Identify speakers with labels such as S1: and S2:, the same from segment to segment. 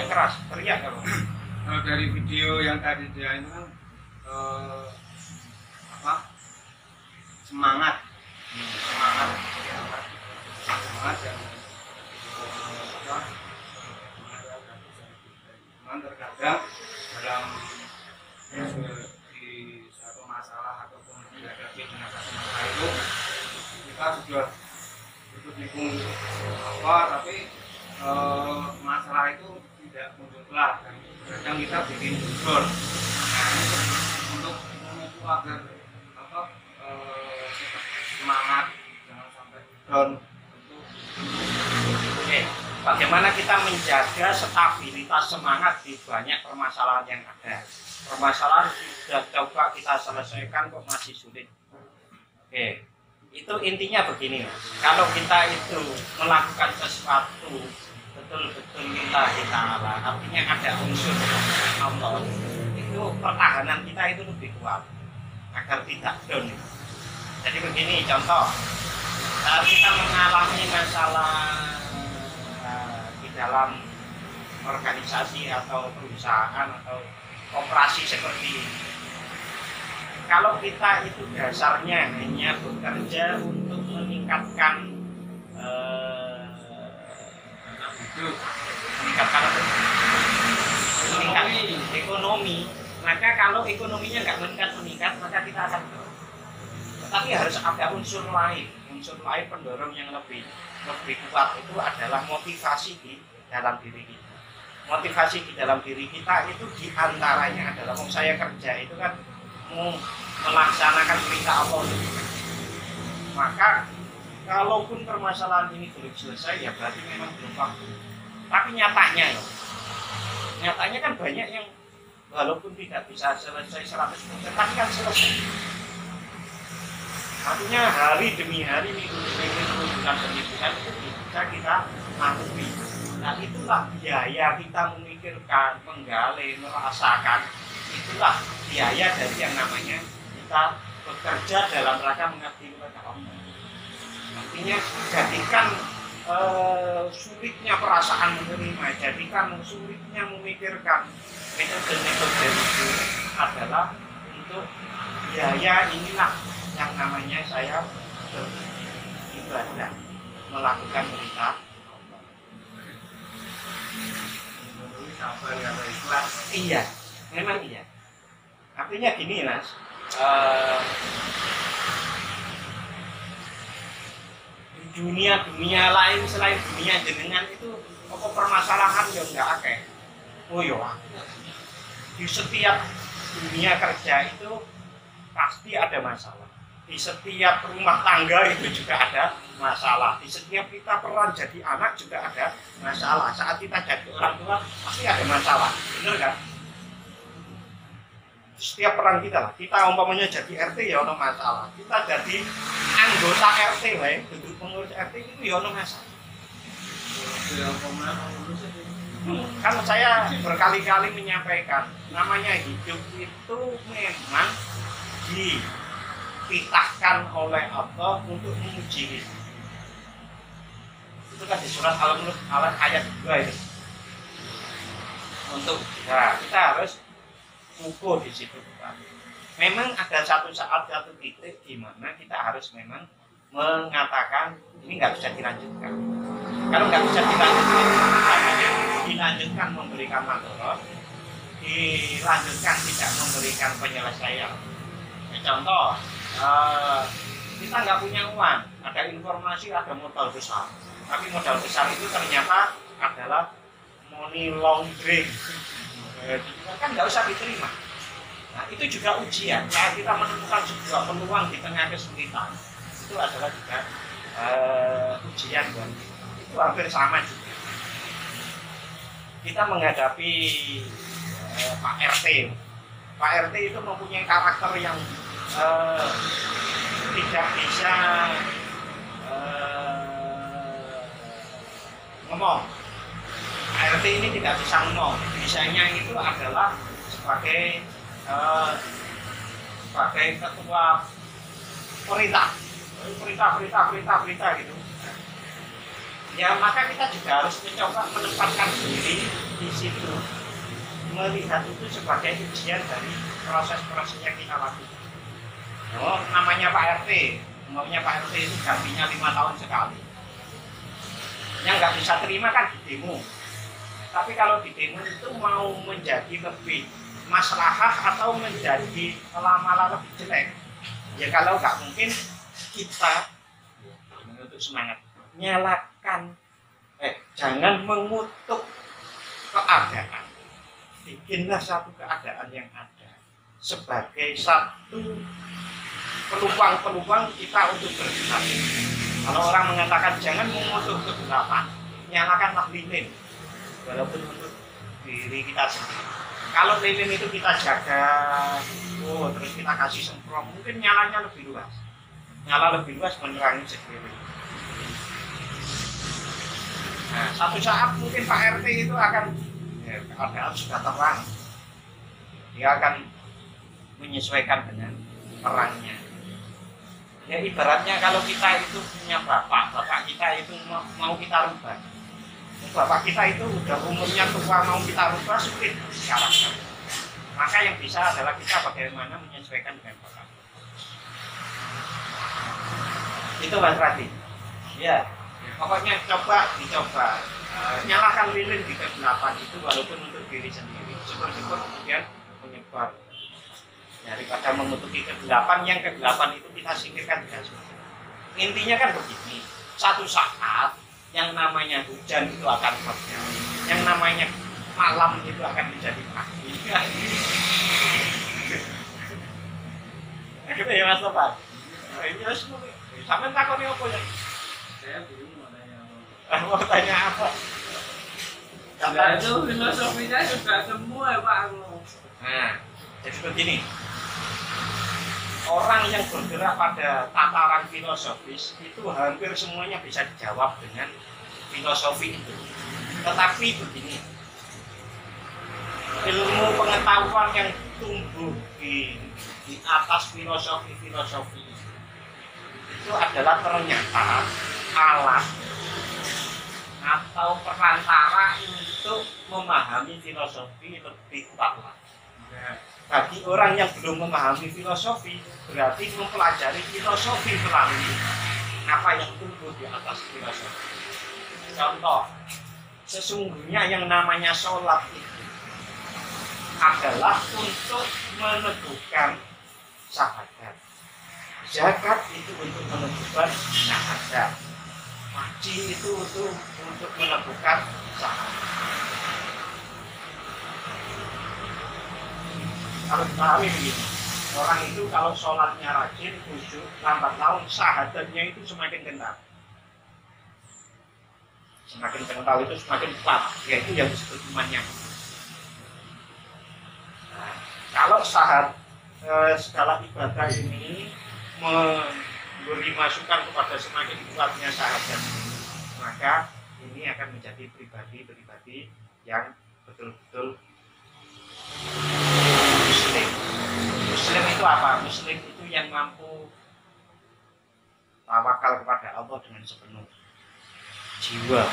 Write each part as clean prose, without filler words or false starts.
S1: keras, teriak kamu.
S2: Kalau dari video yang tadi dia itu kan apa, semangat semangat ya, cuman terkadang dalam di suatu masalah ataupun dihadapi dengan satu masalah itu kita sudah ikut-ikut apa, tapi masalah itu tidak muncul kelar, dan kadang kita bikin mundur. Nah, untuk memupuk agar apa, semangat jangan sampai down.
S1: Oke, bagaimana kita menjaga stabilitas semangat di banyak permasalahan yang ada? Permasalahan sudah coba kita selesaikan kok masih sulit. Oke, itu intinya begini, kalau kita itu melakukan sesuatu betul-betul lillahi ta'ala, artinya ada unsur Allah, itu pertahanan kita itu lebih kuat agar tidak down. Jadi begini contoh, saat kita mengalami masalah di dalam organisasi atau perusahaan atau operasi seperti ini, kalau kita itu dasarnya hanya bekerja untuk meningkatkan ekonomi, maka kalau ekonominya nggak meningkat, maka kita akan turun. Tetapi harus ada unsur lain pendorong yang lebih kuat, itu adalah motivasi di dalam diri kita. Motivasi di dalam diri kita itu diantaranya adalah, saya kerja itu kan mau melaksanakan perintah Allah. Maka kalaupun permasalahan ini belum selesai, ya berarti memang belum waktu. Tapi nyatanya kan banyak yang walaupun tidak bisa selesai 100%, tapi kan selesai. Artinya hari demi hari, minggu demi minggu, bulan demi bulan itu bisa kita lalui. Nah, itulah biaya kita memikirkan, menggali, merasakan. Itulah biaya dari yang namanya kita bekerja dalam rangka mengabdi kepada Allah. Artinya jadikan sulitnya perasaan menerima, jadikan sulitnya memikirkan metode-metode itu adalah untuk biaya inilah yang namanya saya beribadah, melakukan perintah Allah.
S2: Sabar ya, ikhlas.
S1: Iya, memang iya. Artinya gini Mas, dunia lain selain dunia jenengan itu apa permasalahan yang enggak akeh. Oh iya, di setiap dunia kerja itu pasti ada masalah. Di setiap rumah tangga itu juga ada masalah. Di setiap kita peran jadi anak juga ada masalah. Saat kita jadi orang tua pasti ada masalah, benar kan? Setiap peran kita lah. Kita umpamanya jadi RT ya ada masalah. Kita jadi anggota RT lah, duduk pengurus RT itu ya ada masalah. Kan saya berkali-kali menyampaikan, namanya hidup itu memang dititahkan oleh Allah untuk menguji kita. Itu kan di surat Al-Mulk ayat 2 itu. Untuk kita harus ukur di situ. Memang ada satu saat, satu titik di mana kita harus memang mengatakan ini nggak bisa dilanjutkan. Kalau nggak bisa dilanjutkan memberikan mandorot, dilanjutkan tidak memberikan penyelesaian. Contoh, kita nggak punya uang, ada informasi ada modal besar, tapi modal besar itu ternyata adalah money laundering, kan nggak usah diterima. Nah, itu juga ujian. Saat kita menemukan sebuah peluang di tengah kesulitan, itu adalah juga ujian buat kita. Itu hampir sama juga. Kita menghadapi Pak RT. Pak RT itu mempunyai karakter yang tidak bisa ngomong. Pak RT ini tidak bisa ngomong. Bisanya itu adalah sebagai ketua perintah gitu. Ya maka kita juga harus mencoba menempatkan diri di situ, melihat itu sebagai ujian dari proses-proses yang kita lakukan. Oh, namanya Pak RT, umumnya Pak RT itu gantinya 5 tahun sekali. Yang nggak bisa terima kan di demo. Tapi kalau di demo itu mau menjadi lebih maslahah atau menjadi malah lebih jelek. Ya kalau nggak mungkin kita untuk semangat nyalakan, jangan mengutuk keadaan. Bikinlah satu keadaan yang ada sebagai satu peluang-peluang kita untuk bergerak. Kalau orang mengatakan jangan mengutuk kegelapan, nyalakanlah lilin, walaupun untuk diri kita sendiri. Kalau lilin itu kita jaga, terus kita kasih semprot, mungkin nyalanya lebih luas. Nyala lebih luas menerangi sekeliling. Nah, satu saat mungkin Pak RT itu akan, keadaan sudah terang, dia akan menyesuaikan dengan terangnya. Ya ibaratnya kalau kita itu punya bapak kita itu mau kita rubah. Bapak kita itu udah umurnya tua, mau kita rubah sulit sekarang. Maka yang bisa adalah kita bagaimana menyesuaikan dengan bapak. Itu Mas Radi. Ya, pokoknya dicoba. Nyalakan lilin di kegelapan itu walaupun untuk diri sendiri. Syukur-syukur kemudian menyebar. Daripada menutupi kegelapan, yang kegelapan itu kita singkirkan dengan susah. Intinya kan begini, satu saat yang namanya hujan itu akan reda, yang namanya malam itu akan menjadi pagi. Gitu ya Mas Topan. Ini harus sampai takutnya apa ya?
S2: Saya bingung mau tanya apa.
S1: Mau tanya apa?
S2: Ya itu filosofinya juga semua Pak.
S1: Nah, jadi begini. Orang yang bergerak pada tataran filosofis itu hampir semuanya bisa dijawab dengan filosofi itu. Tetapi begini, ilmu pengetahuan yang tumbuh di atas filosofi itu adalah ternyata alat atau perantara untuk memahami filosofi lebih dalam. Bagi orang yang belum memahami filosofi, berarti mempelajari filosofi melalui apa yang tumbuh di atas filosofi. Contoh, sesungguhnya yang namanya sholat itu adalah untuk meneguhkan syahadat. Zakat itu untuk meneguhkan syahadat. Haji itu untuk meneguhkan syahadat. Kalau dipahami begini, orang itu kalau sholatnya rajin, khusyuk, lambat laun, syahadatnya itu semakin kental. Semakin kental itu semakin kuat, yaitu yang disebut imannya. Nah, kalau segala ibadah ini memberi masukan kepada semakin kuatnya syahadat, maka ini akan menjadi pribadi-pribadi yang betul-betul Muslim. Muslim itu apa? Muslim itu yang mampu tawakal kepada Allah dengan sepenuh jiwa,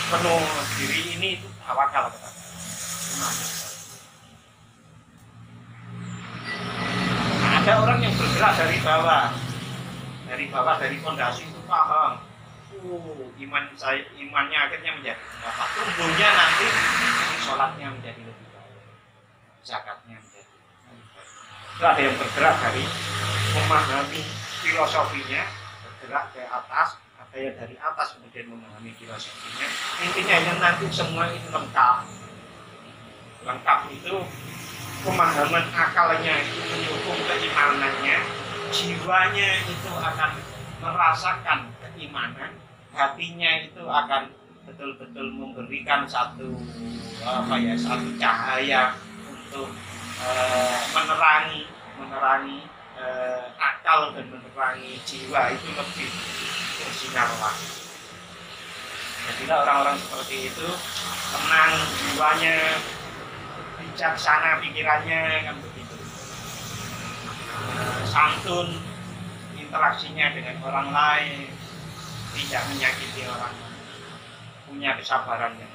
S1: sepenuh diri ini itu tawakal kepada Allah. Nah, ada orang yang bergerak dari bawah dari fondasi itu paham. Imannya akhirnya menjadi apa? Tumbuhnya nanti sholatnya menjadi lebih baik, zakatnya menjadi lebih baik. Itu ada yang bergerak dari memahami filosofinya, bergerak ke atas, ada yang dari atas kemudian memahami filosofinya. Intinya yang nanti semua itu lengkap. Lengkap itu pemahaman akalnya itu mendukung keimanannya, jiwanya itu akan merasakan keimanan, hatinya itu akan betul-betul memberikan satu cahaya untuk menerangi akal dan menerangi jiwa itu lebih bersinar lagi. Jadilah orang-orang seperti itu tenang jiwanya, bijaksana pikirannya, kan begitu. Santun interaksinya dengan orang lain, tidak menyakiti orang, punya kesabaran yang